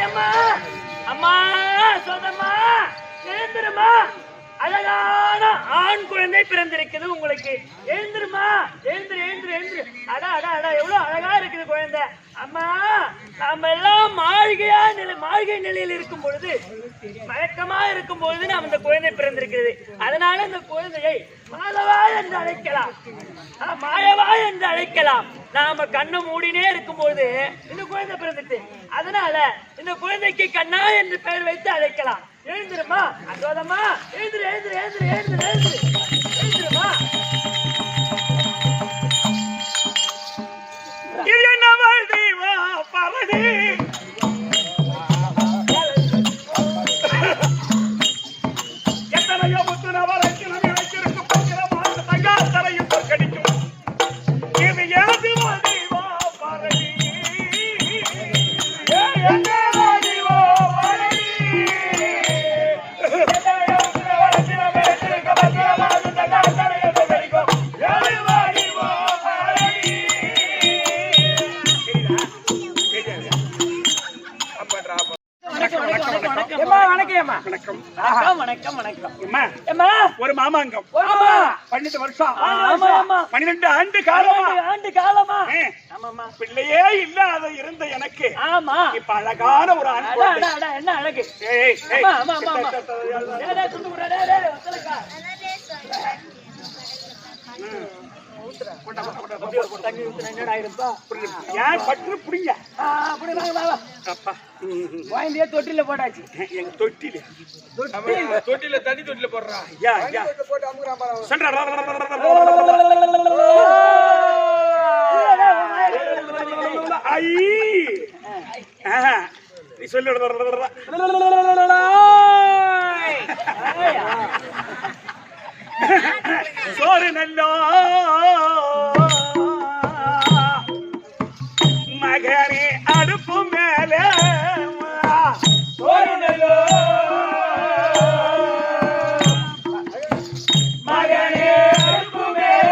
அம்மா அம்மா சொந்தம்மா எழுந்துருமா. அழகான ஆண் குழந்தை பிறந்திருக்குது உங்களுக்கு. எழுந்துருமா, எழுந்துரு எழுந்துரு எழுந்துரு. அடா அடா அடா எவ்வளவு அழகா இருக்குது குழந்தை. அம்மா நாம எல்லாம் மாளிகை நிலையில் இருக்கும் பொழுது, மயக்கமா இருக்கும் பொழுது நாம் இந்த குழந்தை பிறந்திருக்கிறது. அதனால இந்த குழந்தையை மாதவா என்று அழைக்கலாம், மாயவா என்று அழைக்கலாம். நாம கண்ணை மூடினே இருக்கும் போது இந்த குழந்தை பிறந்துட்டு, அதனால இந்த குழந்தைக்கு கண்ணா என்று பெயர் வைத்து அழைக்கலாம். எழுந்துருமா அசோதம்மா, எழுந்துரு எழுந்துரு எழுந்துரு எழுந்துரு எழுந்துரு எழுந்துருமா. எத்தனையோ முத்து நவரைக்கு நம்ம வைத்திருக்கும் தங்காத்தரையும் கடிக்கும். இது ஏது வாதிவா பரடி, ஒரு மாமாங்கம் 12 வருஷம் 12 ஆண்டு காலமா பிள்ளையே இல்லாத இருந்த எனக்கு இப்ப அழகான ஒரு என்ன அழகு. தொட்டில போட்டாச்சு. எங்க தொட்டில தண்ணி தொட்டில போடுறா. நீ சொல்லு. சோறு நல்லோ மகனே அடுப்பு மேல சோறு நல்லோ மகனே அடுப்பு மேல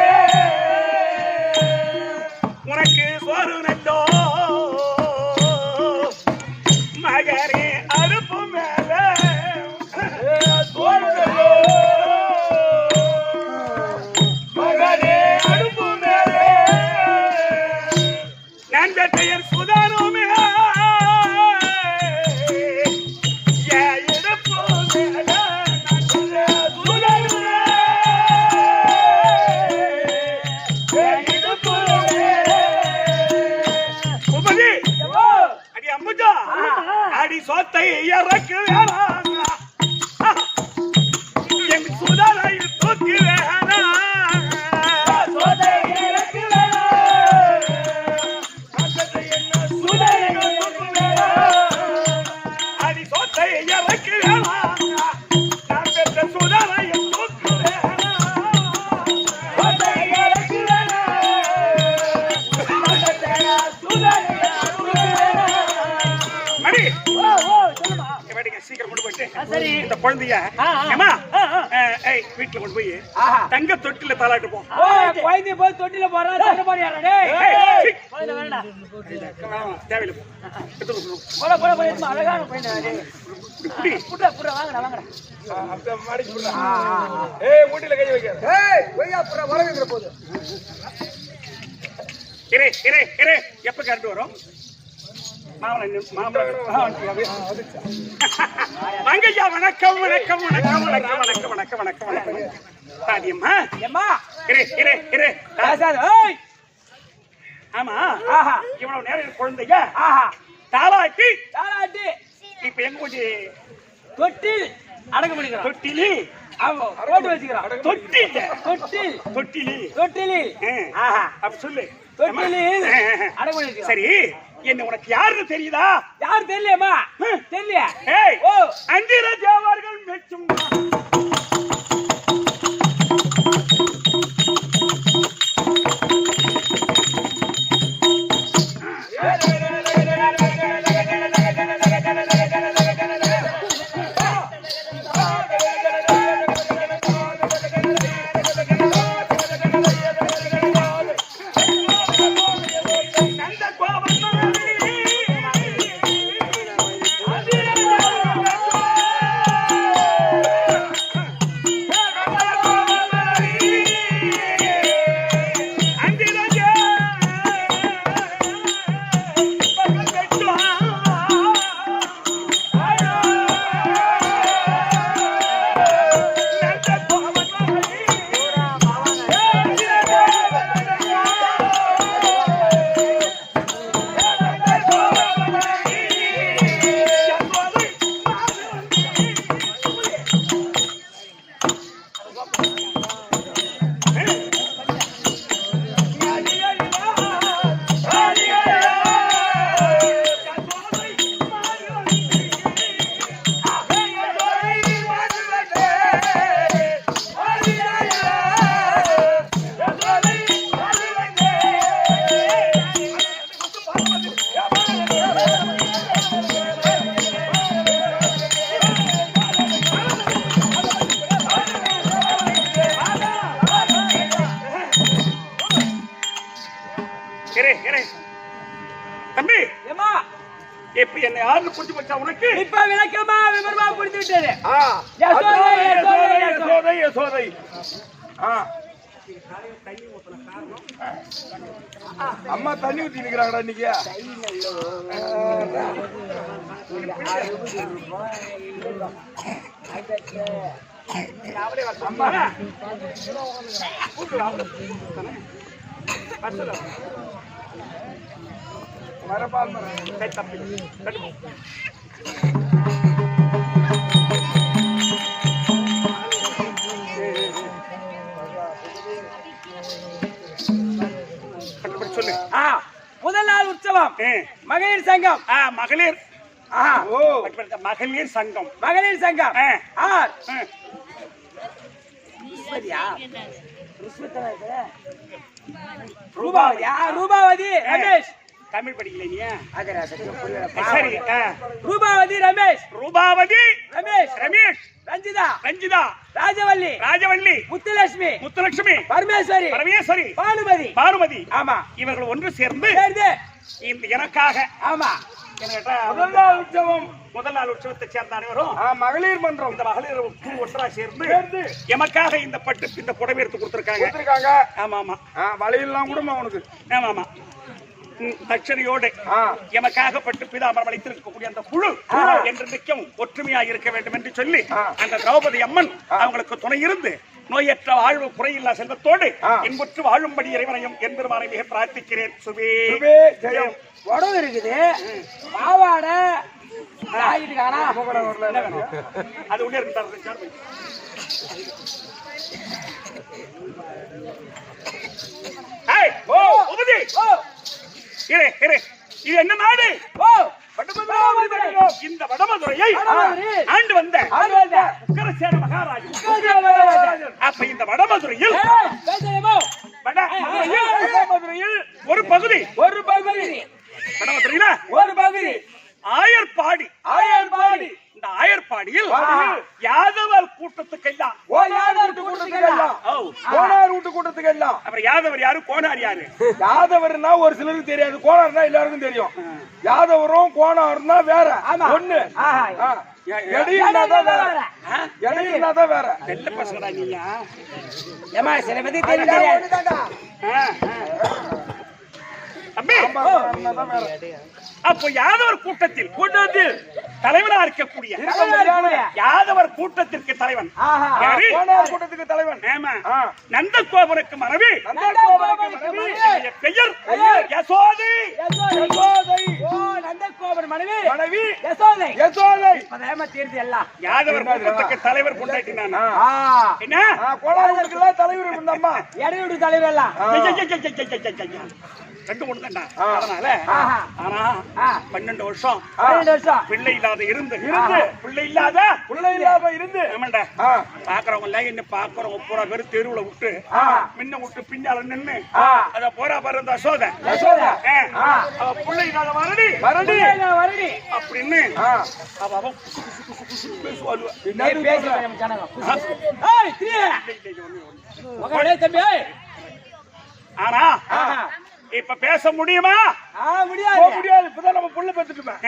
உனக்கு சோறு நல்லோ மகனே அடுப்பு மேல சோறு நல்லோ பெயர் சுதானோமே அடி அம்புஜா அடி சொத்தை இறக்கு வேணாங்க என் சுதானை தூக்கி வேணா சீக்கிரம் கொண்டு போயிட்டு இந்த குழந்தைய வீட்டுல கொண்டு போய் தங்க தொட்டில தாளாட்டு போ. குழந்தைய போய் தொட்டில போறா தேவையில்லை. அழகான வீட்டுல கை வைக்க போது எப்ப கரண்ட் வரும்? மங்கையா வணக்கம் வணக்கம் வணக்கம் வணக்கம் வணக்கம் வணக்கம் வணக்கம் வணக்கம். பாதியம்மா ஆமா இவ்வளவு நேரம் குழந்தைங்க தாளாட்டி இப்ப எங்க கொஞ்சம் தொட்டில் அடங்க முடியும். தொட்டிலி போட்டு வச்சுக்கிறான். தொட்டிலி அப்ப சொல்லு. சரி என்ன உனக்கு யாருன்னு தெரியுதா? யாரு தெரியலையம்மா? தெரியல. அந்திராஜா அவர்கள் மெச்சும் இரு இரு தம்பி ஏமா இப்ப என்ன யாருன்னு புரிஞ்சு போச்சா உனக்கு? இப்ப விளக்கமா விவரமா புரிஞ்சு விட்டது. யசோதை யசோதை. அம்மா தண்ணி ஊத்தி நிக்கிறாங்கடா இன்னைக்கு. வரப்பால் தம்பி சொல்லு. முதல் நாள் உற்சவம் மகளிர் சங்கம். மகளிர் ஓ மகளிர் சங்கம். மகளிர் சங்கம் ஆர் ரூபாவதி. ரூபாவதி ரமேஷ். தமிழ் படிக்கல நீ? சரி. ரூபாவதி ரமேஷ். ரூபாவதி ரமேஷ். ரமேஷ். ரஞ்சிதா. ரஞ்சிதா. ராஜவல்லி. ராஜவல்லி. முத்துலட்சுமி. முத்துலட்சுமி. பரமேஸ்வரி. பரமேஸ்வரி. பானுமதி. பானுமதி. ஆமா. இவர்கள் ஒன்று சேர்ந்து இந்த எனக்காக ஆமா முதல் நாள் உற்சவம். முதல் நாள் உற்சவத்தை சேர்ந்த அனைவரும் மகளிர் மன்றம் இந்த மகளிர் ஒன்றா சேர்ந்து எமக்காக இந்த பட்டு இந்த புடவை எடுத்து கொடுத்திருக்காங்க. ஆமா ஆமா. வலையெல்லாம் கூட உனக்கு. ஆமா ஆமா. தட்சணையோடு எமக்காக பட்டு பிதாமரம் அளித்திருக்கக்கூடிய அந்த குழு என்று நிற்கும் ஒற்றுமையாக இருக்க வேண்டும் என்று சொல்லி அந்த திரௌபதி அம்மன் அவங்களுக்கு துணை இருந்து நோயற்ற வாழ்வு குறையில்லா செல்வத்தோடு இன்புற்று வாழும்படி இறைவனையும் என்பெருமானை மிக பிரார்த்திக்கிறேன். சுபே ஜெயம். உடவு இருக்குது பாவாட அது உள்ளே இருந்தார். இது என்ன நாடு? இந்த வடமதுரையை ஆண்டு வந்த உக்கரசேன மகாராஜன். அப்ப இந்த வடமதுரையில் ஒரு பகுதி வடமதுரையில ஒரு பகுதி ஆயர்பாடி. இந்த ஆயர்பாடியில் யாதவர் கூட்டத்துக்கெல்லாம் அப்புறம் யாதவர் யாரு கோனார் யாரு? யாதவர்னா ஒரு சிலருக்கு தெரியாது, கோனார்னா எல்லாருக்கும் தெரியும். யாதவரும் கோனார்னா வேற ஒண்ணு. இடையில்தான் வேற. வெள்ள பசங்கடா நீயா? ஏமா சில பத்தி தெரியாது. அப்போ யாதவர் கூட்டத்தில் தலைவனா இருக்கக்கூடிய யாதவர் கூட்டத்திற்கு தலைவன் கூட்டத்துக்கு தலைவன் நந்தகோபனுக்கு மனைவி பெயர் யசோதை. நந்தகோபன் மனைவி யசோதை. தீர்த்து எல்லாம் யாதவர் கூட்டத்துக்கு தலைவர் கொண்டாட்டினான். என்ன கோலாவுக்கு தலைவர் இருந்தம்மா இடையூறு தலைவர் எல்லாம் ரெண்டு ஒண்ணு தான்டா. அதனால ஆனா 12 வருஷம் பிள்ளை இல்லாத இருந்து ஆமாண்டா. பாக்குறவங்க எல்லாம் என்ன பாக்குறவங்க பூரா பேரு தெருவுல விட்டு முன்ன விட்டு பின்னால நின்னு அத போறா பாரு அந்த யசோதை பிள்ளை இல்லாத வரடி அப்படின்னு அவ ஆனா இப்ப பேச முடியுமா? முடியாது. இப்பதான் நம்ம புள்ள பெத்துட்டோம்.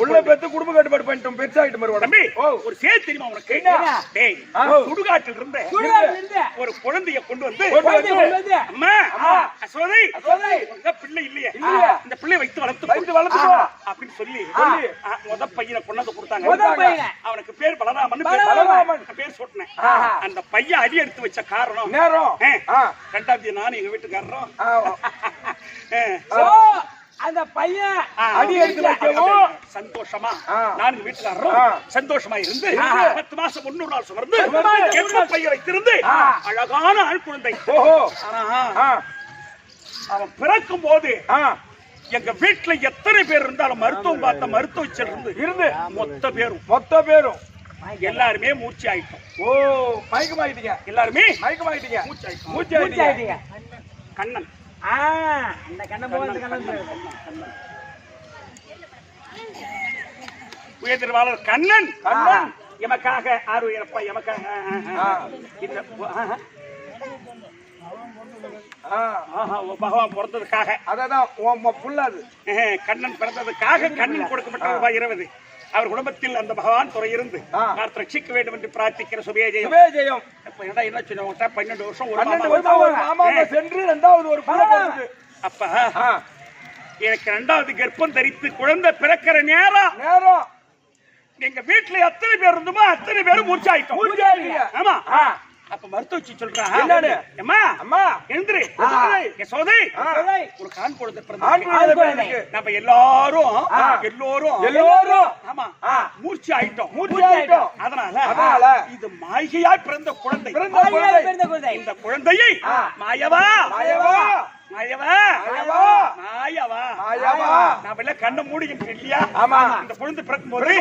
புள்ள பெத்து குடும்ப கட்டுப்பாடு பண்ணிட்டோம். பெருசாகிட்டு மறுபடியும். தம்பி ஒரு சேர் தெரியுமா உனக்கு? சுடுகாட்டில் இருந்து ஒரு குழந்தைய கொண்டு வந்து அம்மா யசோதை பிள்ளை இல்லையே இந்த பிள்ளை வைத்து வளர்த்து அப்படின்னு சொல்லி முத பையனை கொண்டாந்து கொடுத்தாங்க. அவனுக்கு பேர் பலராமன் பேர் சொன்னேன். அந்த பையன் அடி எடுத்து வச்ச காரணம் ரெண்டாவது நானும் எங்க வீட்டுக்காரரும் அந்த பையன் அடி எடுத்து வைக்கவும் சந்தோஷமா நான் வீட்டுக்காரரும் சந்தோஷமா இருந்து 10 மாசம் 100 நாள் சுமர்ந்து பையன் வைத்திருந்து அழகான ஆண் குழந்தை. அவன் பிறக்கும் போது எங்க வீட்டுல எத்தனை பேர் இருந்தாலும் மருத்துவம் பார்த்த மருத்துவச்சல் இருந்து மொத்த பேரும் எல்லாருமே மூச்சு ஆயிட்டோம். மயக்கமாயிட்டீங்க. எல்லாருமே மயக்கமாயிட்டீங்க. மூச்சு ஆயிட்டீங்க. கண்ணன் அந்த கண்ணன் உயர்திருவாளர் கண்ணன் எமக்காக ஆறு எமக்காக பகவான் பிறந்ததுக்காக அதான் புல்லாது கண்ணன் பிறந்ததுக்காக கண்ணன் கொடுக்கப்பட்ட ரூபாய் 20. அவர் குடும்பத்தில் அந்த பகவான் துறை இருந்து நான் ரட்சிக்க வேண்டும் என்று பிரார்த்திக்கிற சுபேஜயம். இப்ப என்ன சொன்ன 12 வருஷம் ஒரு மாமா சென்று 2வது ஒரு பிள்ளை. அப்ப எனக்கு 2வது கர்ப்பம் தரித்து குழந்தை பிறக்கிற நேரம் எங்க வீட்டுல எத்தனை பேர் இருந்தோமோ அத்தனை பேரும் மூர்ச்சாயிட்டோம். ஆமா. அப்ப மருத்துவச்சி சொல்றா, அம்மா அம்மா எழுந்திரு, சோதை ஒரு கான் குழந்தை பிறந்தது. நம்ம எல்லாரும் ஆமா மூர்ச்சி ஆயிட்டோம். அதனால இது மாய்கையா பிறந்த குழந்தை. இந்த குழந்தையை மாயவா நாம கண்ணை மூடிக்கிட்டு இல்லையா? இந்த குழந்தை பிறக்கும் போது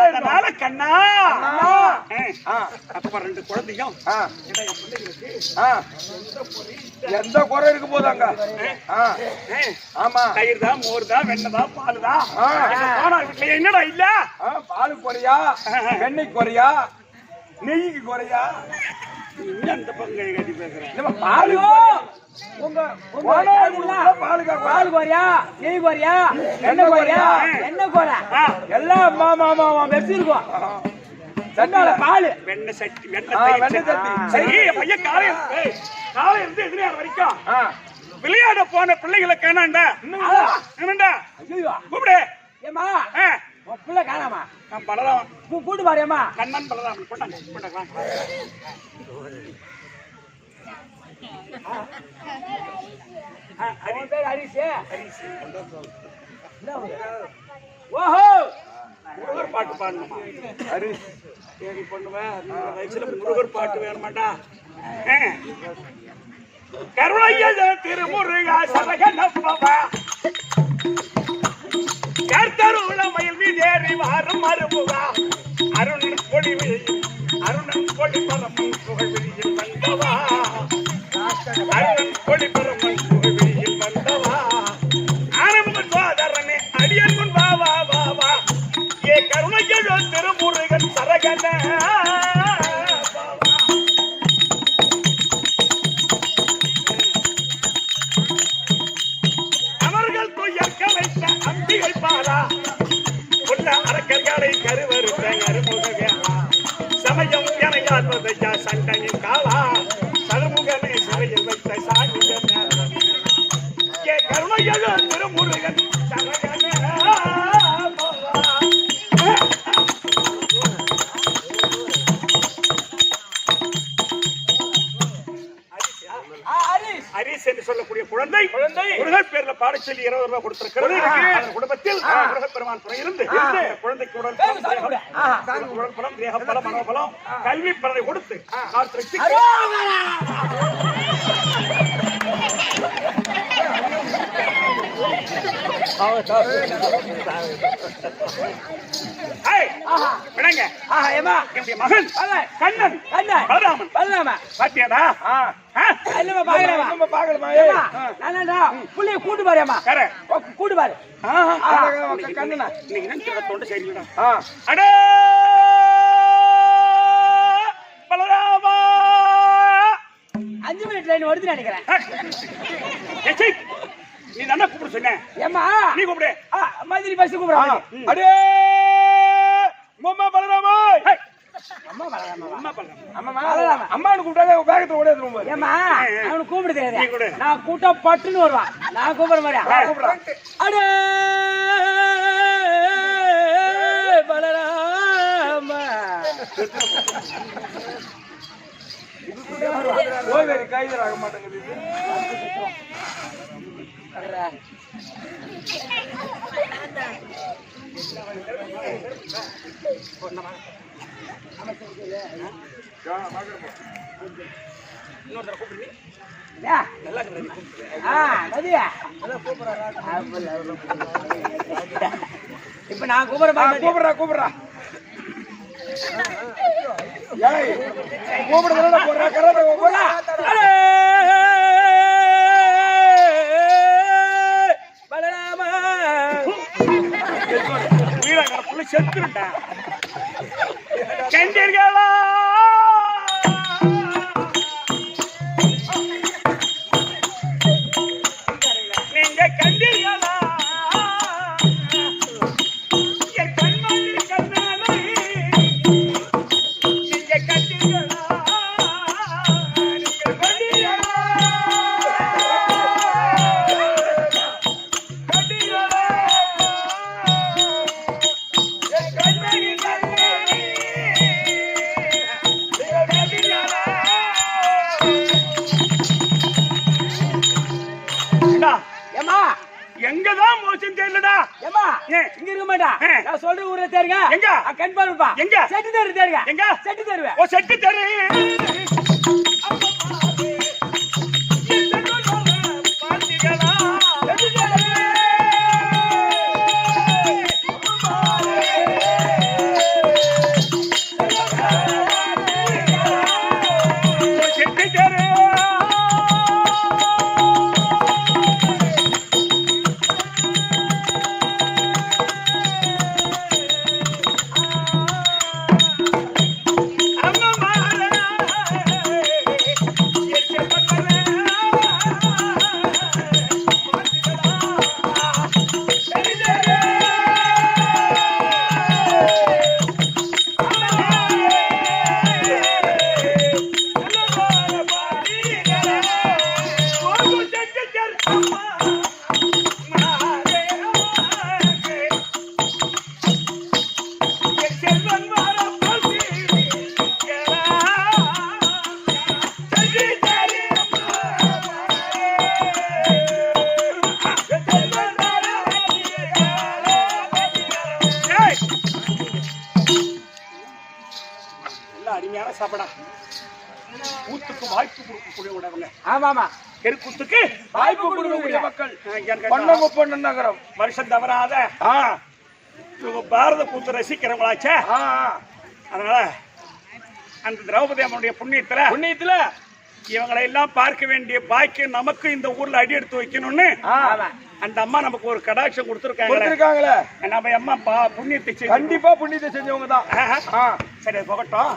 அதனால கண்ணா அப்ப 2 குழந்தையும் எந்த குறை இருக்கு போதாங்க? ஆமா, தயிர் தான், மோர் தான், வெண்ணெய் தான், பால் தான். வீட்டுல என்னடா இல்ல? பால் குறையா, வெண்ணெய் குறையா, நெய்க்கு குறையா? அந்த பங்கு கட்டி பேசுறேன். பால் குறையா, நெய் குறையா, எண்ணெய் குறையா, என்ன குறை எல்லாம் வெச்சிருக்கோம். பால் வெண்ணெய் சட்டி, வெண்ணெய் சட்டி. சரி பையன் காலை இருந்து எதிரியார் வரைக்கும் விளையாட போன பிள்ளைகளை காணாண்டா. கூப்பிடு. ஏமா பிள்ளை காணாமா? பலராம் கூட்டு பாருமா. கண்ணன் பலராம் கொண்டாங்க. ஓஹோ முருகர் பாட்டு பாடணுமா? சரி பண்ணுவேன். வயசுல முருகர் பாட்டு வேணுமாட்டா? கருணைய திருமுருகா சரகனப்பவா கர்த்தருள மயில் மீதேறி வாரும் மறுமுகா அருணன் கொடி பரமன் புகழ்விழியில் வந்தவா அருணன் கொடி பரமன் புகழ்விழியில் வந்தவா ஆரம்ப சோதரனே அடியன் முன் வா ஏ கருணையோ திருமுருகன் சரகன அவர்கள் துயர்க்க வைத்த அம்பிகை பாரா உள்ள அரக்கர்களை கருவறுத்த அருமுகவே சமயம் எனையாள்வதையா சண்டையின் காலா சருமுகனை சிறையில் வைத்த சாகிய ஏ கருணையோ திருமுருகன் சரகன ஹரிஸ் என்று சொல்லக்கூடிய குழந்தை முருகன் பேர்ல பாடச்சொல்லி 20 ரூபாய் கொடுத்திருக்கிறது. அந்த குடும்பத்தில் முருகப்பெருமான் துறையிலிருந்து குழந்தைக்கு உடல் பலம், தேக பலம், மனோபலம், கல்வி பலனை கொடுத்து என்னுடைய மகன் கண்ணன் பலராமன் பாத்தியாடா? புள்ளைய கூட்டு பாருமா, கூட்டு பாரு. கண்ணனா தொண்டை சரியில்லடா. அடே பலராமா 5 மினிட் லைன் வருது நினைக்கிறேன். நீ தானே கூப்பிட சொன்ன. ஏமா நீ கூப்பிடு. மந்திரி பஸ் கூப்பிடுறாங்க. அடே அம்மா பலராமா, அம்மா பலராமா, அம்மானு கூப்பிட்டாலே வேகத்துல ஓடிடுறோம். ஏமா அவனுக்கு கூப்பிட தெரியாது. நான் கூட்ட பட்டுன்னு வருவான். நான் கூப்பிடுற மாதிரி கூப்பிடுறேன். அடே பலராமா ஓய்வேறு கைதர் ஆக மாட்டேங்குது. இப்ப நான் கூப்பிடுறேன். கூப்பிடுறா கூப்பிடுறா கூப்பிடுறா போடுறா கராத்தே போடுறா. பலராமா புள்ள செத்துருண்டா. கண்டீர்களா ஏமா எங்கதான் போச்சுன்னு தெரியலடா. ஏமா ஏன்? இங்க இருக்க மாட்டா. நான் சொல்ற ஊர்ல தேருங்க. எங்க? கன்ஃபார்ம்ப்பா. எங்க? செட்டு தேரு தேருங்க. எங்க? செட்டு தேருவே. ஓ செட்டு தெரு. அருமையான சாப்பாடா. கூத்துக்கு வாய்ப்பு கொடுக்கக்கூடிய உடவங்க. ஆமாமா. தெருக்கூத்துக்கு வாய்ப்பு கொடுக்கக்கூடிய மக்கள். எனக்கு பண்ண நகரம் வருஷம் தவறாத இவங்க பாரத கூத்து ரசிக்கிறவங்களாச்சே. அதனால அந்த திரௌபதி அம்மனுடைய புண்ணியத்துல இவங்களை எல்லாம் பார்க்க வேண்டிய பாக்கியம் நமக்கு இந்த ஊர்ல அடி எடுத்து வைக்கணும்னு அந்த அம்மா நமக்கு ஒரு கடாட்சம் கொடுத்துருக்காங்களே. நம்ம அம்மா புண்ணியத்தை கண்டிப்பா புண்ணியத்தை செஞ்சவங்க தான். சரி போகட்டும்.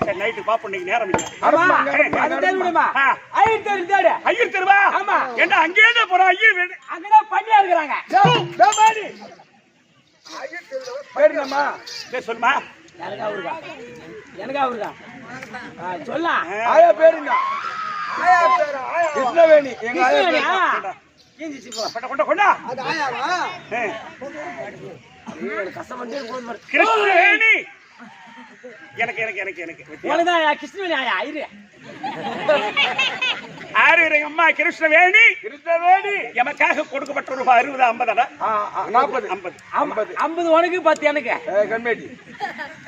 சரி நைட்டு பாப்போம், இன்னைக்கு நேரம் இல்லை. ஐயர் தெருவா? ஏண்டா அங்கேயே தான் போறோம். ஐயர் வீடு அங்கதான் பண்ணியா இருக்கிறாங்க. சொல்லுமா. எனக்கா அவருக்கா சொல்லலாம். ஆயா பேருங்க கிருஷ்ணவேணி. எங்க ஆயா கிருஷ்ணவேணி. எனக்கு எனக்கு எனக்கு எனக்கு கிருஷ்ணவேணி ஆயா ஐரு ஆறு அம்மா கிருஷ்ணவேணி. எமக்காக கொடுக்கப்பட்ட ரூபாய் 60 50 40 50 உனக்கு 10 எனக்கு கண்மேட்டி.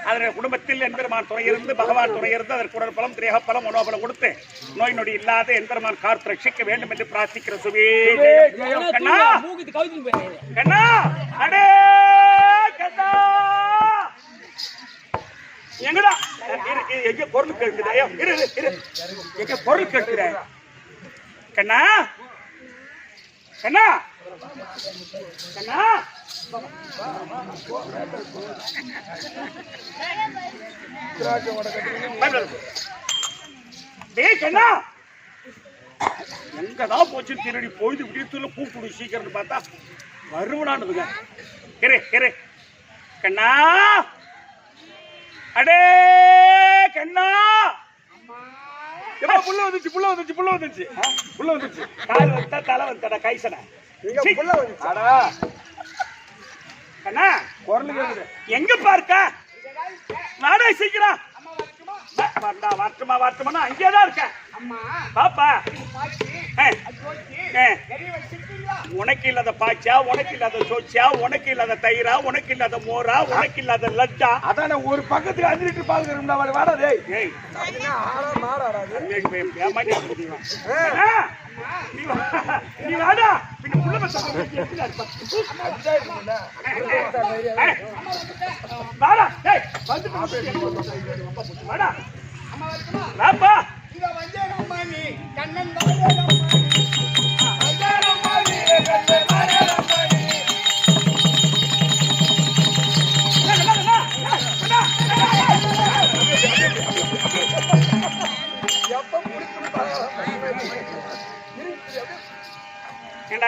அதில் குடும்பத்தில் எம்பெருமான் துணை இருந்து பகவான் துணை இருந்து அதற்கு உடல் பலம் திரேக பலம் மனோபலம் கொடுத்து நோய் நொடி இல்லாத எம்பெருமான் காத்து ரட்சிக்க வேண்டும் என்று பிரார்த்திக்கிற சுவே. கண்ணா கண்ணா அடே கண்ணா எங்கடா எங்க பொருள் கேட்குற? எங்க பொருள் கேட்கிற? கண்ணா கண்ணா கண்ணா டேய் கண்ணா எங்கதான் போச்சு திருடி போயிட்டு விடியத்துல கூப்பிடு சீக்கிரம் பார்த்தா வருவனானுங்க. கண்ணா அடே கண்ணா புள்ள வந்துச்சு கால் வந்தா தலை வந்தடா கைசன கண்ணா குரல் கேக்குது. எங்க பார்க்க நாடா சீக்கிரம் வாட்டுமா அங்கேதான் இருக்க பாப்பா. உனக்கு இல்லாத பாச்சா, உனக்கு இல்லாத சோச்சா, உனக்கு இல்லாத தயிரா, உனக்கு இல்லாத மோரா, உனக்கு இல்லாத லட்டா. அதான் ஒரு பக்கத்துக்கு 5 லிட்டர் பால் கரும்டா வாடா. நீ வாடா பின்ன புள்ள வாடா. வாடா ராப்பா.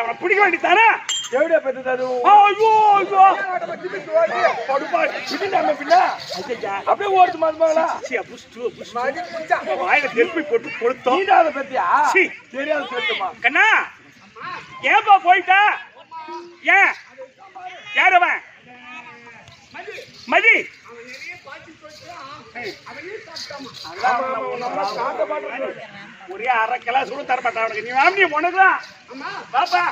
அவனை பிடிக்க வேண்டித்தானே? எவ்வளோ பெற்றது? அப்படியே ஓடுது மாதுமாங்களா? வாயில திருப்பி போட்டு கொடுத்தோம். பத்தியா தெரியாது சொல்லுமா கண்ணா ஏன்பா போயிட்டா? ஏன் யார் அவன்? மதி ஒரே அரை கிலோ சுடு தர மாட்டா அவனுக்கு. நீ வாங்கி உனக்குதான் பாப்பா.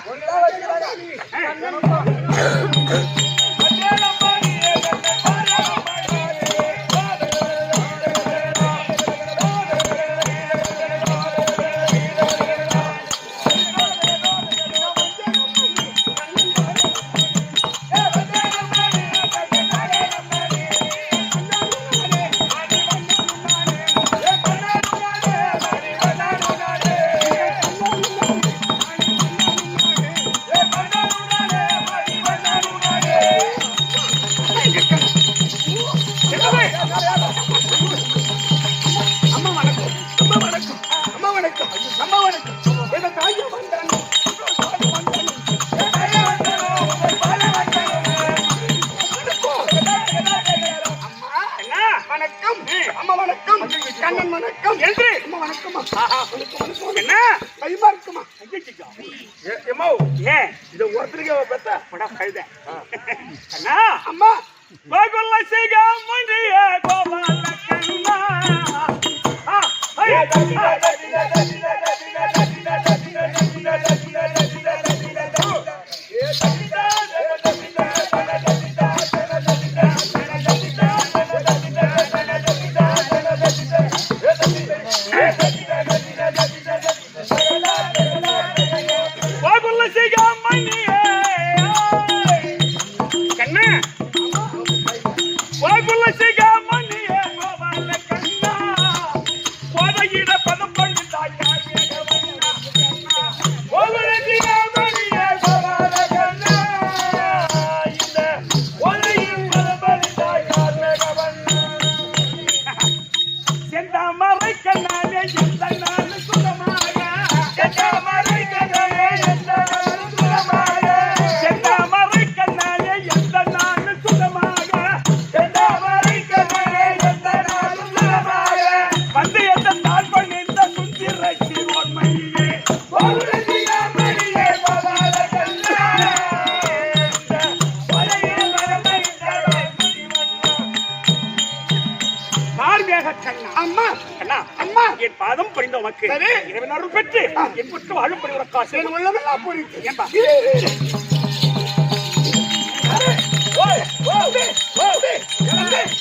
என் பாதம் பணிந்த உனக்கு இறைவன் அருள் பெற்று என் புற்று வாழும்படி ஒரு காசு உள்ளமெல்லாம் புரிந்து ஏன்பா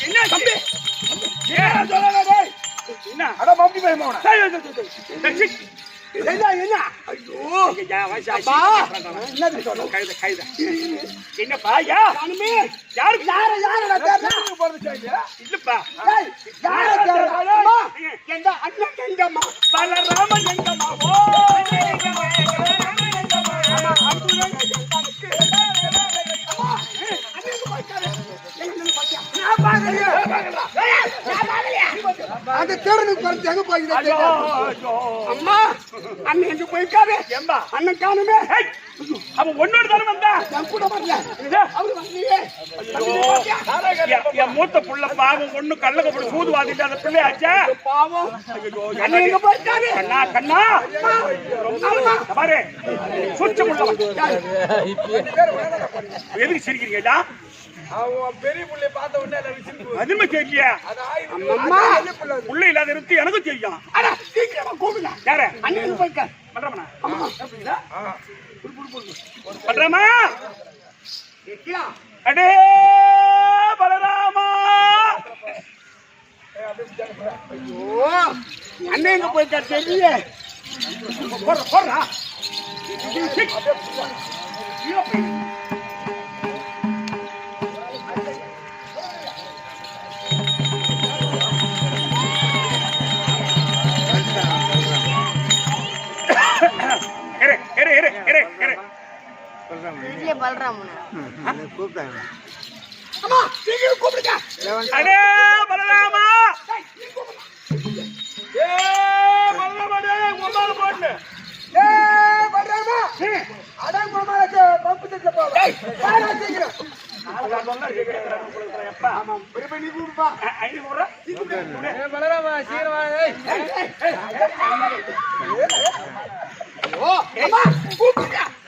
என்ன தம்பி என்ன அட மாப்பி பயமா என்னப்பா பலராமன் அந்த தேர்தலுக்கு குறைச்சு எங்க போய் அம்மா அண்ணன் எங்க போயிருக்காரு அண்ணன் காணுமே அவன் ஒன்னோடு தானே வந்தா என் கூட வரல அவரு வரலையே என் மூத்த புள்ள பாவம் ஒண்ணு கல்லக போட்டு சூது வாதிட்டு அந்த பிள்ளை ஆச்சா பாவம் அண்ணன் எங்க போயிருக்காரு கண்ணா கண்ணா பாரு சுச்சம் உள்ளவன் எதுக்கு சிரிக்கிறீங்கடா பெரிய புள்ளைய பார்த்த உடனே அதுமே தெரியலையா புள்ள இல்லாத இருந்து எனக்கு தெரியும் யார அண்ணன் போயிருக்காரு பண்றமா அடே பலராமா அண்ணன் எங்க போயிருக்காரு தெரியல போடுறா அடே பலராமா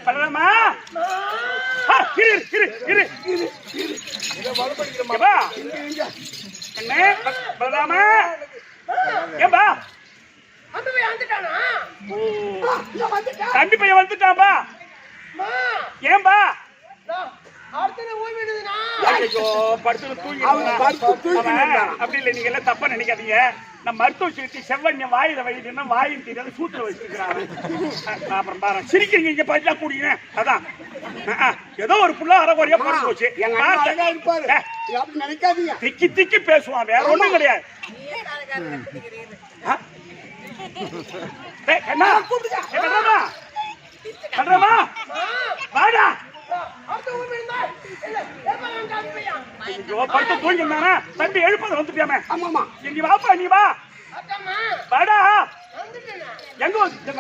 பலராமா ஐயோ படுத்து தூங்கி இருந்தான். அப்படி இல்லை, நீங்க எல்லாம் தப்பா நினைக்காதீங்க. நம்ம மருத்துவ சிகிச்சை செவ்வண்ண வாயில வைக்கணும்னா வாயின் தெரியாத சூத்துல வச்சிருக்கிறாங்க. அப்புறம் பாரு சிரிக்கிறீங்க, இங்க பஞ்சா கூடிங்க. அதான் ஏதோ ஒரு புள்ள அரைக்குறையா படுத்து போச்சு. எங்க அண்ணா அழகா இருப்பாரு. அப்படி நினைக்காதீங்க. திக்கி திக்கி பேசுவான், வேற ஒண்ணும் கிடையாது. என்ன கூப்பிடுங்க, கண்டமா வாடா. படுத்து தூங்கினானா தம்பி எழுப்பது வந்துட்டியாமே. ஆமாமா, நீ வாப்பா, நீ வா வாடா. எங்க வந்து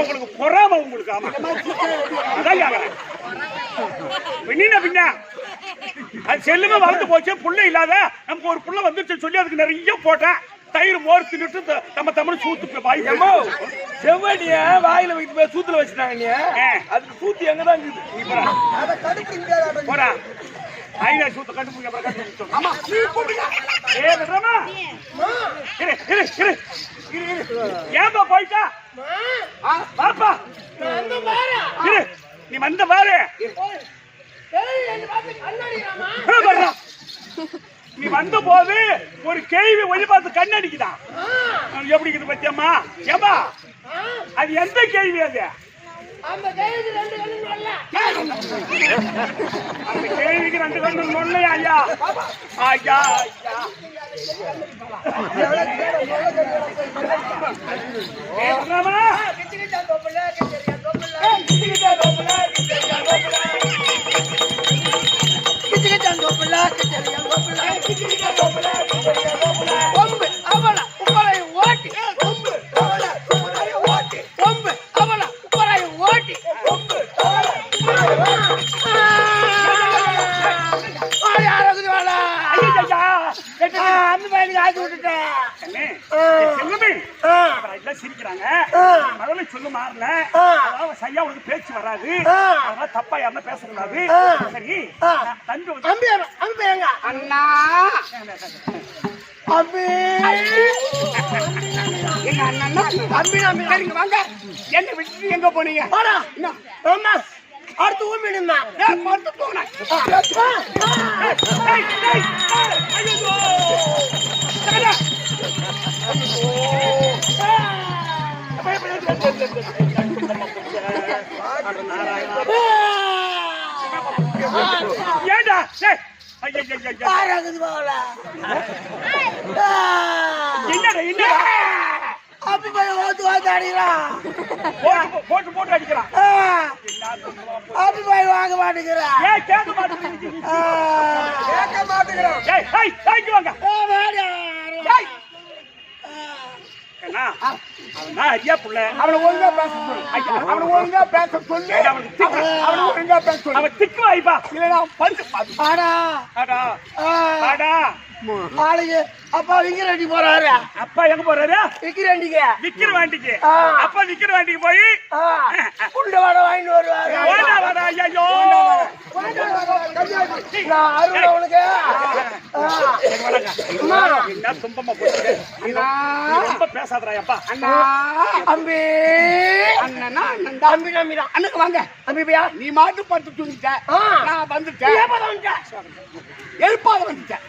உங்களுக்கு பொறாம உங்களுக்கு. ஆமா அதான் பின்ன அது செல்லுமே வளர்ந்து போச்சு. புள்ள இல்லாத நமக்கு ஒரு புள்ள வந்துருச்சு சொல்லி அதுக்கு நிறைய போட்டேன். தயிர் மோர் தின்னுட்டு நம்ம தமிழ் சூத்து வாய்ப்போ செவ்வடிய வாயில வைத்து போய் சூத்துல வச்சுட்டாங்க. நீ அதுக்கு சூத்து எங்கதான் போறா ஐயா சூத்த கண்டுபிடிக்க. ஆமா ஏன்பா போயிட்டா பாப்பா நீ வந்த பாரு. நீ வந்த போது ஒரு கேள்வி ஒளி பார்த்து கண்ணடிக்குதான். எப்படி இருக்குது பத்தியம்மா? ஏமா அது எந்த கேள்வி? அது அந்த கேள்விக்கு 2 கண்ணு நொல்லையா? ஐயா ஐயா சிரிக்கிறாங்க. மகளை சொல்லு மாறல, சரியா உனக்கு பேச்சு வராது, தப்பா யாருன்னா பேசக்கூடாது. சரி தம்பி அண்ணா அம்பி எங்க அண்ணா தம்பி நம்பி வாங்க. என்ன விட்டு எங்க போனீங்க? அடுத்து ஊமிடுமா படுத்து தூங்கினேன். ஏண்டா அப்படி போய் ஓத்து அடிக்கிறான். போட்டு அடிக்கிறான். அப்படி போய் வாங்க மாட்டேங்கிறான். கேட்க மாட்டேங்கிறான். ஐயா புள்ள அவனை ஒழுங்கா பேச சொல்லு. அவனை ஒழுங்கா பேச சொல்லு. அவனை ஒழுங்கா பேச சொல்லு. அவன் திக்கு வாய்ப்பா இல்லைன்னா படுத்து ஆடா ஆடா ஆடா ஆளுங்க அப்பா விக்கிரண்டி போறாரு. அப்பா எங்க போறாரு? விக்கிரண்டிக்கு. விக்கிற வாண்டிக்கு. அப்பா விக்கிற வாண்டிக்கு போய் குண்ட வடை வாங்கிட்டு வருவாரு. ஓடா வடை. ஐயோ அருள் அவனுக்கு என்ன துன்பமா போச்சு. ரொம்ப பேசாதடா அப்பா. அண்ணா அம்பி அண்ணனா தம்பி நம்பிதான். அண்ணுக்கு வாங்க அம்பியா. நீ மாட்டு படுத்து தூங்கிட்ட, நான் வந்துட்டேன். எழுப்பாத வந்துட்டேன்.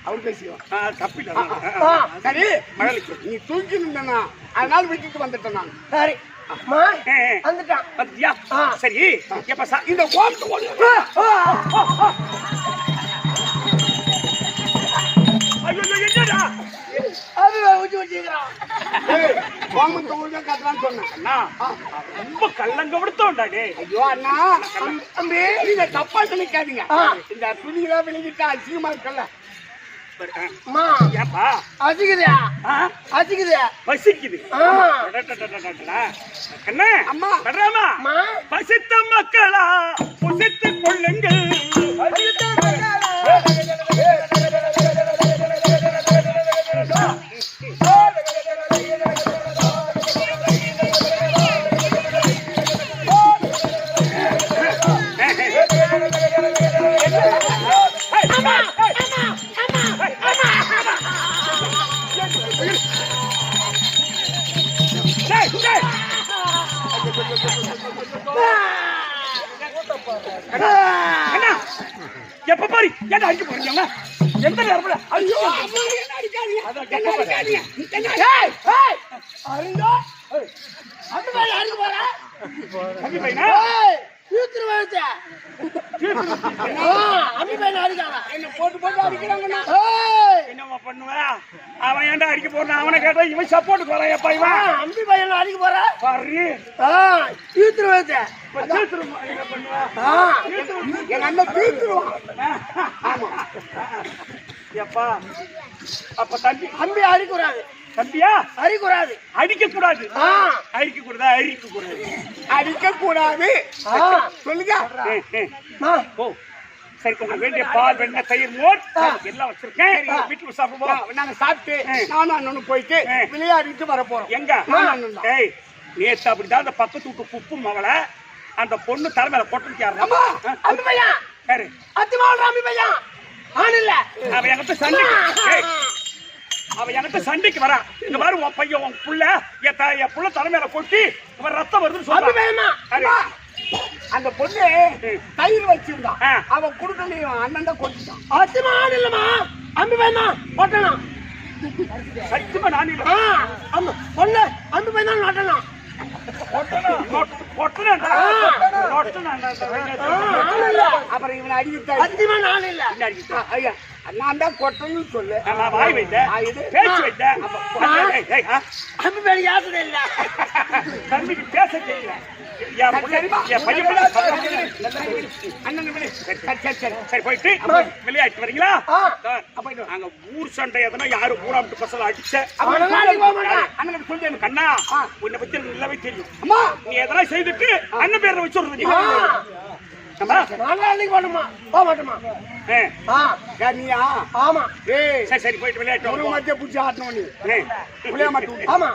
அவரு பேசிடுவான். சரி நீ தூக்கி நின்னா அதனால விட்டுட்டு வந்துட்டேன் நான். சரி வந்துட்டான். வந்துட்டியா? சரி எப்ப இந்த கோபத்து என்னடா அது ஊற்றி வச்சுக்கிறான். கோமத்தை ஒழுங்கா கட்டலான்னு சொன்னேன். ரொம்ப கள்ளங்க விடுத்தோண்டாடே. ஐயோ அண்ணா தம்பி நீங்க தப்பா நினைக்காதீங்க. இந்த துணிகளா விழுந்துட்டா அசிங்கமா இருக்கல. ஏப்பா அசிக்குது அசிக்குது பசிக்குது. என்ன அம்மா படுறாமா? பசித்த மக்களா புசித்துக் கொள்ளுங்கள். டேய், டேய். அண்ணா, எப்ப பாரு ஏன்டா அடிக்க போறீங்க எந்த நேரத்துல ஐயோ அம்மா, என்ன அடிக்காதீங்க. அதான் என்ன கேட்க அடிக்காதீங்க. ஏய், ஏய், அருந்தோ. அந்த மாதிரி அடிக்க போற? தம்பி பையனா ஏய், தீத்துரு வயசு. அம்மி பையனை அடிக்காத. என்ன போட்டு போட்டு அடிக்கிறாங்கண்ணா. ஏய், என்னம்மா பண்ணுவா அவன் ஏன்டா அடிக்க போறான் அவனை கேட்டா இவன் சப்போர்ட் போறான் எப்பா இவன் அம்மி பையனை அடிக்க போற? பாரு தீத்துரு வயசு. என்ன பண்ணுவா எங்க அண்ணன் தீத்துருவான். எப்பா அப்ப தம்பி அம்பி அடிக்கூடாது. தம்பியா அடிக்கூடாது. அடிக்க கூடாது ஆ, அடிக்க கூடாதா அடிக்க கூடாது அடிக்க கூடாது. சொல்லுங்க. ஆ, ஓ சரி உங்களுக்கு வேண்டிய பால் வெண்ணெய் தயிர் மோர் எல்லாம் வச்சிருக்கேன் வீட்டுல சாப்பிடுவோம் நாங்க சாப்பிட்டு நானும் அண்ணனும் போயிட்டு விளையாடிட்டு வர போறோம். எங்க ஏய் நேத்து அப்படிதான் அந்த பக்கத்து வீட்டு குப்பு மவளை அந்த பொண்ணு தலைமையில போட்டுருக்காரு அம்மா, அம்பி பையன். யாரு அத்திமாவள அம்பி பையன். ஆன் இல்ல. அவன் என்கிட்ட சண்டைக்கு ஏய், அவன் என்கிட்ட சண்டைக்கு வரான் இந்த மாதிரி உன் பையன் உன் புள்ள என் புள்ள தலைமையில கொட்டி இவன் ரத்தம் வருதுன்னு அம்பி சொல்றான் பையனா? யாரு? அந்த பொண்ணு தயிர் வச்சிருந்தான். ஆ. அவன் குடுக்கலையும் அண்ணன் தான் கொட்டிட்டான். அத்திமா ஆன் இல்லம்மா. அம்பி பையனா ஓட்டலாம். சத்தியமா நான் இல்ல ஆமா பொண்ணு அம்பி பையனா ஓட்டலாம். அப்புறம் இவனை அடிக்கிட்டா அத்திமா நான் இல்ல. ஐயா நான் தான் கொட்டன்னு சொல்லு. வாய் வைத்தேன் பேச்சு வைத்தேன் அம்பி பையன் யாருமே இல்ல. தம்பிக்கு பேச தெரியல சரி போயிட்டு விளையாட்டு வரீங்களா அங்க ஊர் சண்டை எதனா யாரு ஊராட்டு பசங்க அடிச்ச அண்ணனுக்கு சொல்லு கண்ணா உன்னை பத்தி எனக்கு நல்லாவே தெரியும் அம்மா நீ எதனா செய்துட்டு அண்ணன் பேரை வச்சு விடுறது ஆமா சரி சரி போயிட்டு விளையாட்டு ஒரு மத்திய பிடிச்சி ஆட்டணும் நீ புளிய மாட்டேன். ஆமா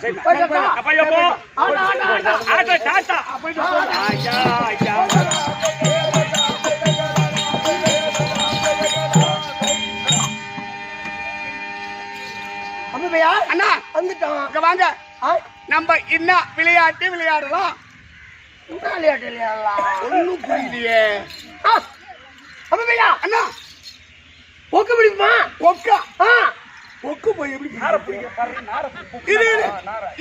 சரி போயிட்டு வா. அப்பையோ போ ஆட்டா, ஆட்டா, ஆட்டா. ஆட்டா டாட்டா ஐயா ஐயா அம்பி பையா அண்ணா வந்துட்டோம். இங்க வாங்க. நம்ம என்ன விளையாட்டு விளையாடலாம்? விளையாட்டு விளையாடலாம். ஒண்ணும் புரியலையே. அம்பி பையா அண்ணா கொக்கு பிடிக்குமா? கொக்கா? கொக்கு போய் எப்படி இது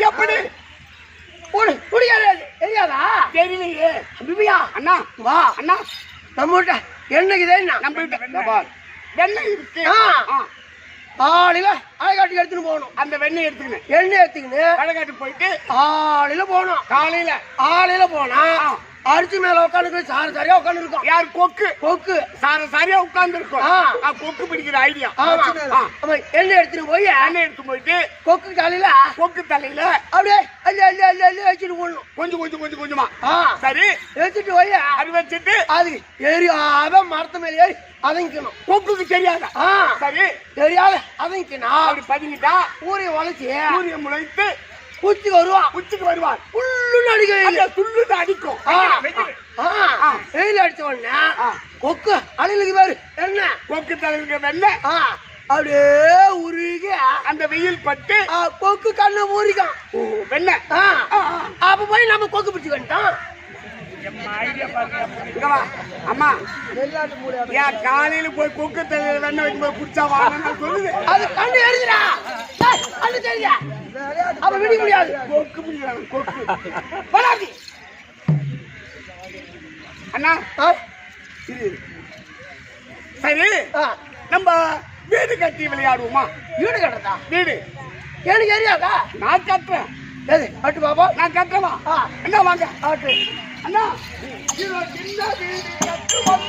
எப்படி தெரியாதா? தெரியலையே. அம்பி பையா அண்ணா வா அண்ணா நம்ம கிட்ட என்னைக்கு நம்ம கிட்ட வெண்ணெய் இருக்கு. ஆளில அலைக்காட்டுக்கு எடுத்துன்னு போகணும். அந்த வெண்ணெய் எடுத்துக்கணும். எண்ணெய் எடுத்துக்கின்னு அலைக்காட்டுக்கு போயிட்டு ஆளில போகணும். காலையில ஆளில போனா அரிசி மேல உட்காந்து சார சாரியா உட்காந்து இருக்கும். யார்? கொக்கு. கொக்கு சார சாரியா உட்கார்ந்து இருக்கும். கொக்கு பிடிக்கிற ஐடியா. எண்ணெய் எடுத்துட்டு போய் எண்ணெய் எடுத்து போயிட்டு கொக்கு தலையில அப்படியே அள்ளி அள்ளி அள்ளி அள்ளி வச்சுட்டு போடணும். கொஞ்சம் கொஞ்சம் கொஞ்சம் கொஞ்சமா சரி வச்சுட்டு போய் அது வச்சுட்டு அது எரியாத மரத்து மேல ஏறி அதங்கிக்கணும். கொக்குக்கு தெரியாத சரி தெரியாத அதங்கிக்கணும். அப்படி பதிக்கிட்டா ஊரிய வளைச்சி ஊரிய முளைத்து உச்சிக்கு வருவான். புல்லுன்னு அடிக்க துள்ளுன்னு அடிக்கும். வெயில் அடிச்ச உடனே கொக்கு அணிலுக்கு பேரு என்ன? கொக்கு தலைவருக்கு வெண்ணெய் அப்படியே உருகி அந்த வெயில் பட்டு கொக்கு கண்ணை ஊறிக்கும் வெண்ணெய். அப்ப போய் நம்ம கொக்கு பிடிச்சு வந்துட்டோம். அம்மா ஏன் காலையில போய் கொக்கு தலையில வெண்ணெய் வைக்கும் போது பிடிச்சா வாங்க சொல்லுது. அது கண்ணு எரிஞ்சுடா கண்ணு தெரியா அப்ப விட முடியாது. கொக்கு பிடிக்கிறாங்க கொக்கு வராது. அண்ணா சரி நம்ம வீடு கட்டி விளையாடுவோமா? வீடு கட்டுறதா? வீடு எனக்கு தெரியாதா? நான் கட்டுறேன். சரி கட்டு பாப்பா. நான் கட்டுறவா? என்ன வாங்க ஆட்டு அண்ணா சின்ன வீடு கட்டுவோம்.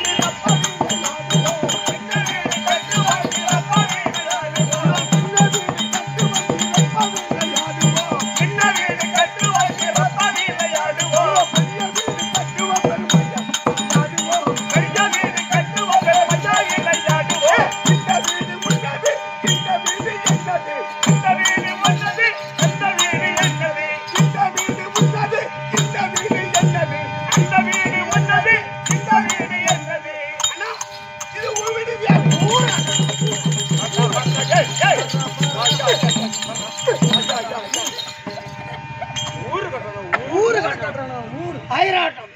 மயிராட்டம்.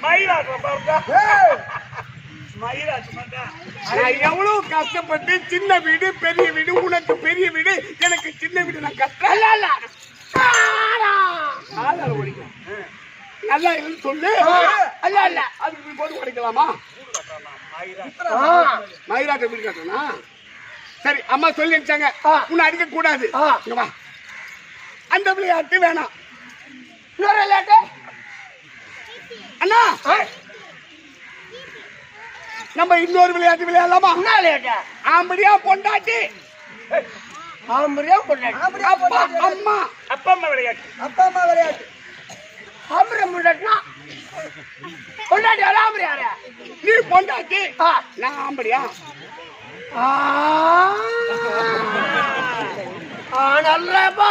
மயிலாட்டம் பாருடா. மயிலாட்டம் பாருடா. நான் எவ்வளவு கஷ்டப்பட்டு சின்ன வீடு பெரிய வீடு, உனக்கு பெரிய வீடு, எனக்கு சின்ன வீடு. நான் கஷ்டம் இல்ல இல்ல காலால உடைக்கலாம். நல்லா இருக்குன்னு சொல்லு. அல்ல அல்ல அதுக்கு போய் போட்டு உடைக்கலாமா? மயிலாட்டம் வீடு கட்டணா? சரி, அம்மா சொல்லி வச்சாங்க உன்னை அடிக்க கூடாது. இங்க வா. அந்த விளையாட்டு வேணாம். இன்னொரு விளையாட்டு அண்ணா, நம்ம இன்னொரு விளையாட்டு விளையாடலாமா? என்ன விளையாட்டு? ஆம்படியா பொண்டாட்டி, ஆம்படியா பொண்டாட்டி, அப்பா அம்மா, அப்பா அம்மா விளையாட்டு. அப்பா அம்மா விளையாட்டு. ஆம்படியா பொண்டாட்டினா பொண்டாட்டி ஆம்படியா? நீ பொண்டாட்டி, நான் ஆம்படியா? நல்லப்பா.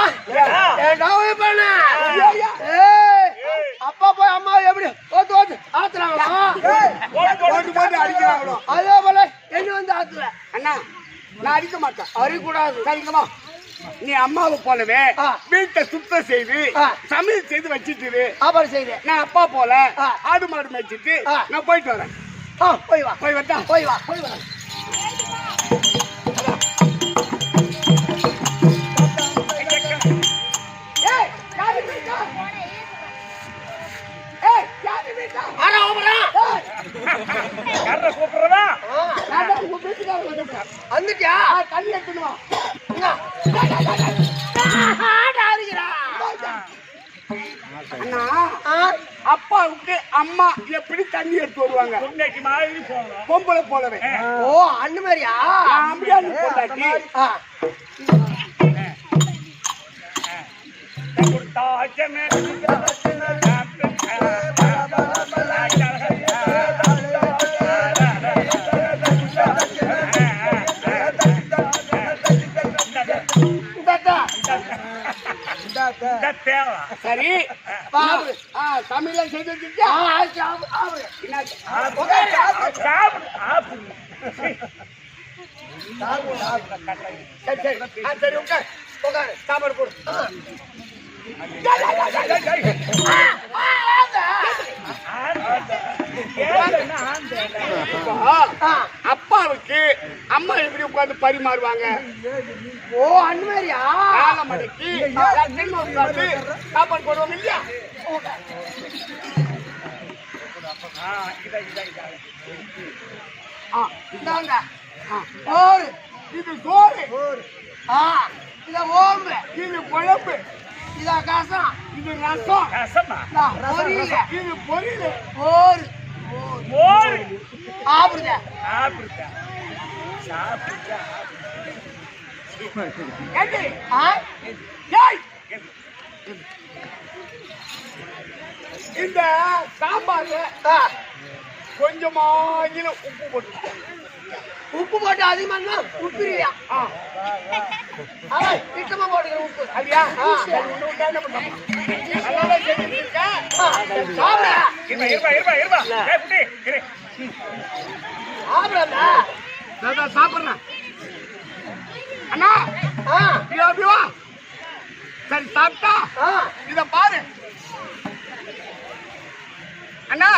அப்பா போய் அம்மா எப்படி ஓத்து ஓத்து ஆத்துறாங்களா? போட்டு போட்டு அடிக்கிறாங்களோ அதே போல என்ன வந்து ஆத்துல. அண்ணா, நான் அடிக்க மாட்டேன். அடிக்கூடாது. சரிங்கம்மா, நீ அம்மாவை போலவே வீட்டை சுத்தம் செய்து சமையல் செய்து வச்சுட்டு அப்புறம் செய்து நான் அப்பா போல ஆடு மாடு மேய்ச்சிட்டு நான் போயிட்டு வரேன். போய் வா. போய் வரட்டா? போய் வா. போய் வா. கூப்பிடுறதா? வந்துட்டியா? தண்ணி எடுத்துனுவா. அண்ணா, அப்பாவுக்கு அம்மா எப்படி தண்ணி எடுத்து வருவாங்க? இன்னைக்கு மாதிரி போகணும். பொம்பளை போலவே. ஓ, அண்ணு மாதிரியா? அப்படியா? பொண்டாட்டி சரி, தமிழ்ல செய்து சரி, உட்காரு. சாப்பாடு போடு. அப்பாவுக்கு அம்மா எப்படி உட்கார்ந்து பரிமாறுவாங்க? ஓ, அந்த மாதிரியா? காலை மடக்கி உட்கார்ந்து சாப்பாடு போடுவாங்க இல்லையா? இதாங்க சோறு. இது சோறு. இத ஓம்பு. இது குழம்பு. இதா கசம். இது ரசம். பொரியல். இது பொரியல். மோர். மோர். ஆப்ருதா. ஆப்ருதா. சாப்பிட்டா. ஏண்டி? ஏய், இந்த சாம்பார்ல கொஞ்சமா உப்பு போட்டு. உப்பு போட்டு அதிகமா உப்புரியா? திட்டமா போட்டுக்கிற உப்பு அப்படியா? சாப்பிடுறேன் அண்ணா. சரி, சாப்பிட்டா இத பாரு அண்ணா.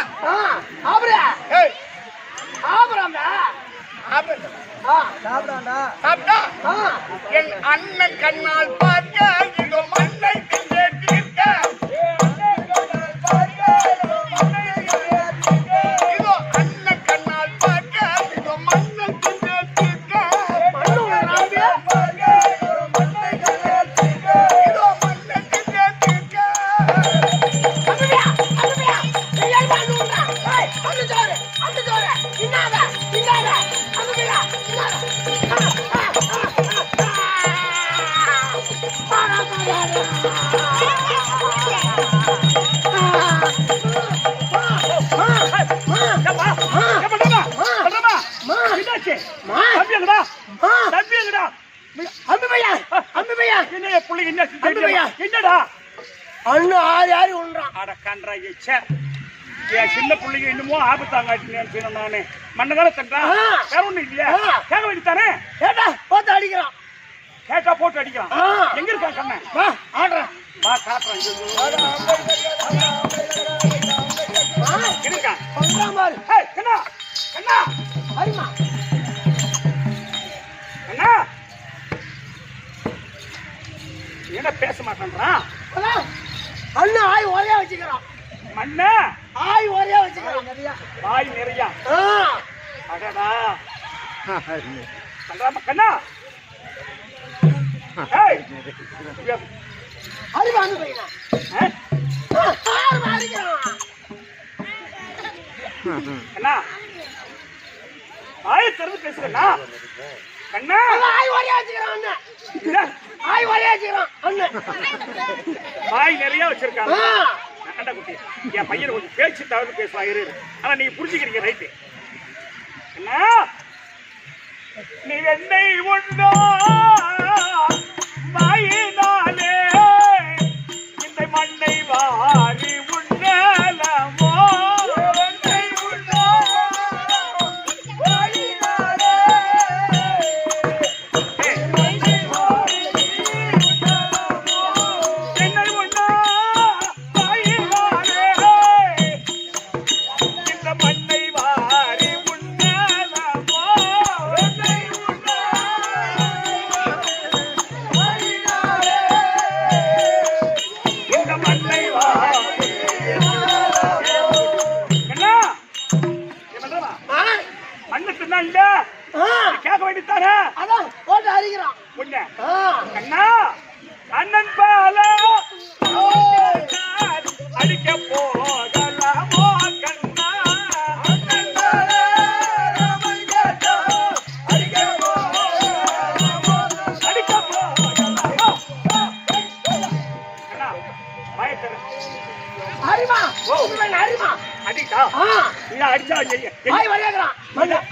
சாப்பிட்டா என் அண்ணன் கண்ணால் பார்க்க இதோ மண்ணை தின்றே தீர்க்க. இதோ அண்ணன் கண்ணால் பார்க்க இதோ மண்ணை தின்றே தீர்க்க. இதோ மண்ணை தின்றே தீர்க்க. என்னடா அண்ணு ஆறு யாரு ஒன்றான்? அட கன்றா சின்ன பிள்ளைங்க இன்னமும் ஆபத்தாங்காட்டி நானு மண்ணதான தண்டா. வேற ஒண்ணு இல்லையா? கேட்க வேண்டித்தானே? கேட்டா போட்டு அடிக்கிறான். கேட்டா போட்டு அடிக்கிறான். எங்க இருக்கா கண்ண? ஆடுறேன். வா காட்டுறேன். கட்டுறான் பாரு. ஏய், கண்ணா கண்ணா அருமா கண்ணா என்ன பேச மாட்டேன்றான் அதான் அண்ணன் ஆய் ஒரே வச்சுக்கிறான். மண்ணா ஆய் ஒரே வச்சுக்கிறான். வாய் நிறையா ஆ. அடடா கண்ணா கண்ணா ஏய் அருமா அண்ணு பையனா அருமா அடிக்கிறான். கண்ணா வாயை திறந்து பேசுறேன்னா கண்ணா அண்ணன் ஆய் ஒரே வச்சுக்கிறான். அண்ணன் ஆய் ஒரே வச்சுக்கிறான். அண்ணன் வாய் நிறைய வச்சிருக்காங்க ஆ. கண்டா குட்டி என் பையன் கொஞ்சம் பேச்சு தவிர்த்து பேசுவாங்க இரு ஆனா நீங்க புரிஞ்சுக்கிறீங்க ரைட்டு என்ன நீ என்னை உண்டோ வாயினாலே இந்த மண்ணை வாரி உண்ணலமோ என்னை உண்டோ வாயினாலே என்னை வாரி உண்ணலமோ என்னை உண்டோ வாயினாலே இந்த மண்ணை வாரி உண்ணலமோ என்னை உண்டோ வாயினாலே இந்த மண்ணை வாரி கண்ணா என்ன பண்றமா ஆ. மண்ணு தின்னா இல்ல ஆ. கேட்க வேண்டியதானே அதான் போட்டு அடிக்கிறான். உன்ன ஆ. கண்ணா அண்ணன் பால அடிக்க போகலாமோ கண்ணா அண்ணன் பால அடிக்க போகலாமோ அடிக்க போகலாமோ கண்ணா பயத்தர அருமா உண்மையில அருமா. அடிக்கா ஆ. நீ அடிச்சா ஆய் ஒரே இருக்கிறான்.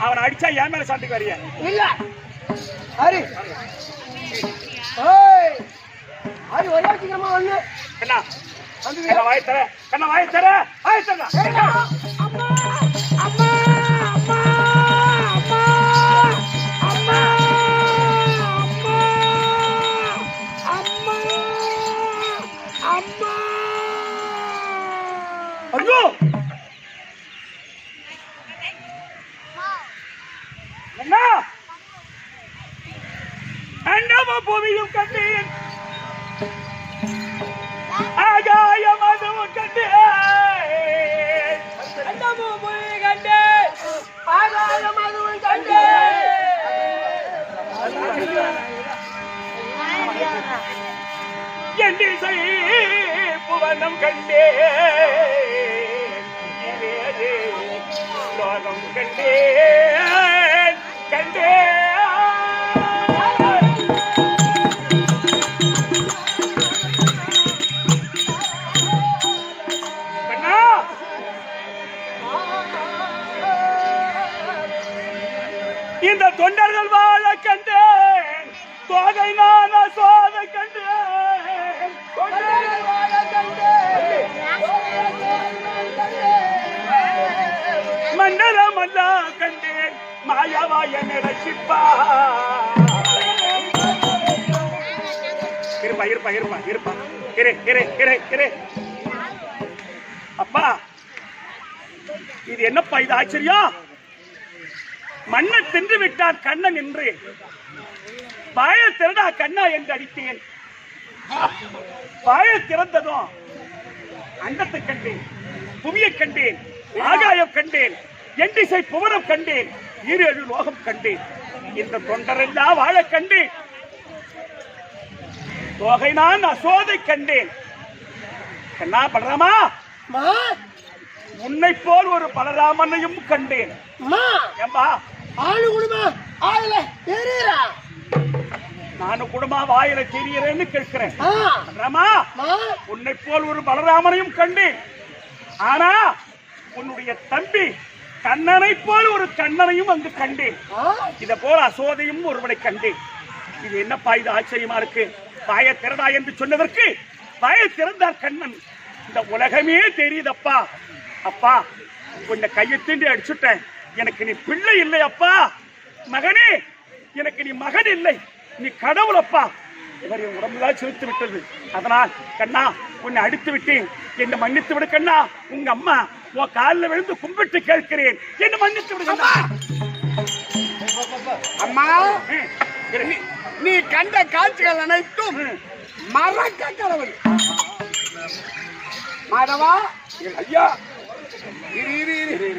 அவன் அடிச்சா என் மேல சாட்டுக்கு வரிய இல்ல ஹரி ஏய் ஹரி ஒரே வச்சுக்கிறமா ஒண்ணு. கண்ணா கண்ணா வாயத்தர கண்ணா வாயத்தர வாயத்தர அம்மா அம்மா அம்மா அம்மா அம்மா அம்மா அம்மா. ஐயோ அண்ணா அண்டம பூமியும் கண்டேன் ஆகாயம் அதுவும் கண்டேன் அண்டமும் புலி கண்டேன் ஆகாயம் அதுவும் கண்டேன். என் திசை புவனம் கண்டேன் இதே லோகம் கண்டேன் கண்டேன் கண்ணா இந்த தொண்டர்கள் வாழ கண்டேன் தோகை நான் சோத கண்டேன் தொண்டர்கள் வாழ கண்டேன் மண்டலம் அல்லா கண்டேன் மாயவாய நிரசிப்பா இருப்பா இருப்பா இருப்பா இருப்பா இரு இரு இரு இரு அப்பா இது என்னப்பா இது ஆச்சரியம் மண்ணை தின்று விட்டான் கண்ணன் என்று வாய திறடா கண்ணா என்று அடித்தேன் வாய திறந்ததும் அண்டத்தை கண்டேன் புவியை கண்டேன் ஆகாயம் கண்டேன் என் திசை புவனம் கண்டேன் 7 லோகம் கண்டேன் இந்த தொண்டரெல்லாம் வாழ கண்டேன் தோகை நான் அசோதை கண்டேன் கண்ணா பலராமா அம்மா உன்னை போல் ஒரு பலராமனையும் கண்டேன் அம்மா ஏம்பா ஆளு குடுமா ஆளுல எரியறா. நானும் குடும்பமா வாயில தெரியறேன்னு கேட்கிறேன் ஆ ராமா அம்மா உன்னை போல் ஒரு பலராமனையும் கண்டேன் ஆனா உன்னுடைய தம்பி கண்ணனை போல் ஒரு கண்ணனையும் அங்கு கண்டேன் ஆ இத போல அசோதையும் ஒருவனை கண்டேன் இது என்னப்பா இது ஆச்சரியமா இருக்கு வாய திறடா என்று சொன்னதற்கு வாய திறந்தார் கண்ணன் இந்த உலகமே தெரியுதப்பா அப்பா உன்னை கையை தீண்டி அடிச்சுட்டேன் எனக்கு நீ பிள்ளை இல்லை அப்பா மகனே எனக்கு நீ மகன் இல்லை நீ கடவுள் அப்பா இவர் என் உடம்புதான் சிரித்து விட்டது. அதனால் கண்ணா உன்னை அடித்து விட்டேன், என்னை மன்னித்து விடு கண்ணா. உங்க அம்மா உன் காலில் விழுந்து கும்பிட்டு கேட்கிறேன், என்னை மன்னித்து விடு கண்ணா. அம்மா நீ கண்ட காட்சிகள் அனைத்தும் மறக்க கடவுள். மாதவா ஐயா இரு இரு இரு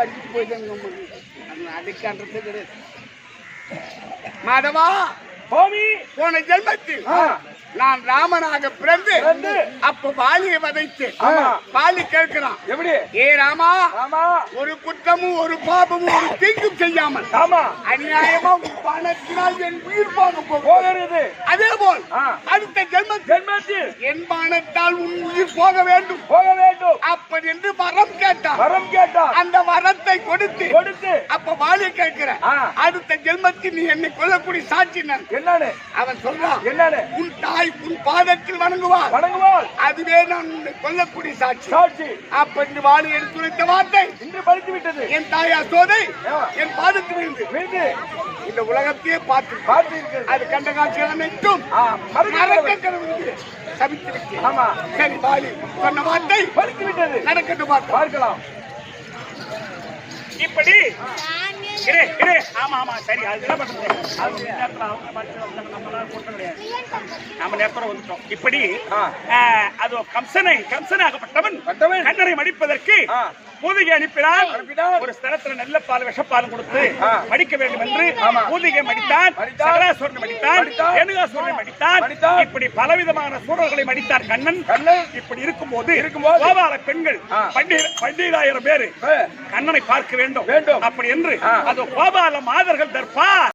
அடிச்சு போயிட்டாங்க அடிக்கான்றது கிடையாது. மாதவா சுவாமி போன ஜென்மத்தில் நான் ராமனாக பிறந்து அப்ப வாலியை வதைத்து வாலி கேட்கிறான், எப்படி ஏ ராமா ஆமா ஒரு குற்றமும் ஒரு பாபமும் ஒரு தீங்கும் செய்யாமல் ஆமா அநியாயமா உன் பணத்தினால் என் உயிர் போக போகிறது. அதே போல் அடுத்த ஜென்மத்தில் என் பானத்தால் உன் உயிர் போக வேண்டும் போக வேண்டும் அப்படி என்று வரம் கேட்டான். வரம் கேட்டார். அந்த வரத்தை கொடுத்து அப்ப வாலி கேட்கிற அடுத்த ஜென்மத்தில் நீ என்னை கொல்லக்கூடிய சாட்சி என்னன்னு அவன் சொல்றான். என்னன்னு உன் தாய் உன் பாதத்தில் வணங்குவார் வணங்குவாள், அதுவே நான் உன்னை கொல்லக்கூடிய சாட்சி. சாட்சி அப்படி வாலி எடுத்துரைத்த வார்த்தை இன்று பலித்து விட்டது. என் தாயா சோதை என் பாதத்தில் விழுந்து மீது இந்த உலகத்தையே பார்த்து இருக்கிறது. அது கண்ட காட்சிகள் அனைத்தும் மறக்க கடவுளுக்கு சபித்திருக்கேன். ஆமா சரி வாலி சொன்ன வார்த்தை பலித்து விட்டது. நடக்கட்டும் பார்க்கலாம். இப்படி இரு இரு ஆமா ஆமா சரி அது என்ன பண்றது, அது நேரத்துல அவங்க பார்த்து வந்தாங்க, நம்மளால கூட்ட கிடையாது, நம்ம நேரத்தோட வந்துட்டோம். இப்படி அது கம்சனாகப்பட்டவன் கண்ணனை மடிப்பதற்கு பூதிகை அனுப்பினான். ஒரு ஸ்தலத்துல நல்ல பால் விஷப்பால் கொடுத்து மடிக்க வேண்டும் என்று பூதிகை மடித்தான், சகராசுரனை மடித்தான், ரேணுகாசுரனை மடித்தான். இப்படி பலவிதமான சூரர்களை மடித்தார் கண்ணன். இப்படி இருக்கும்போது கோபால பெண்கள் 12,000 பேரு கண்ணனை பார்க்க வேண்டும் அப்படி என்று அது கோபால மாதர்கள் தர்பார்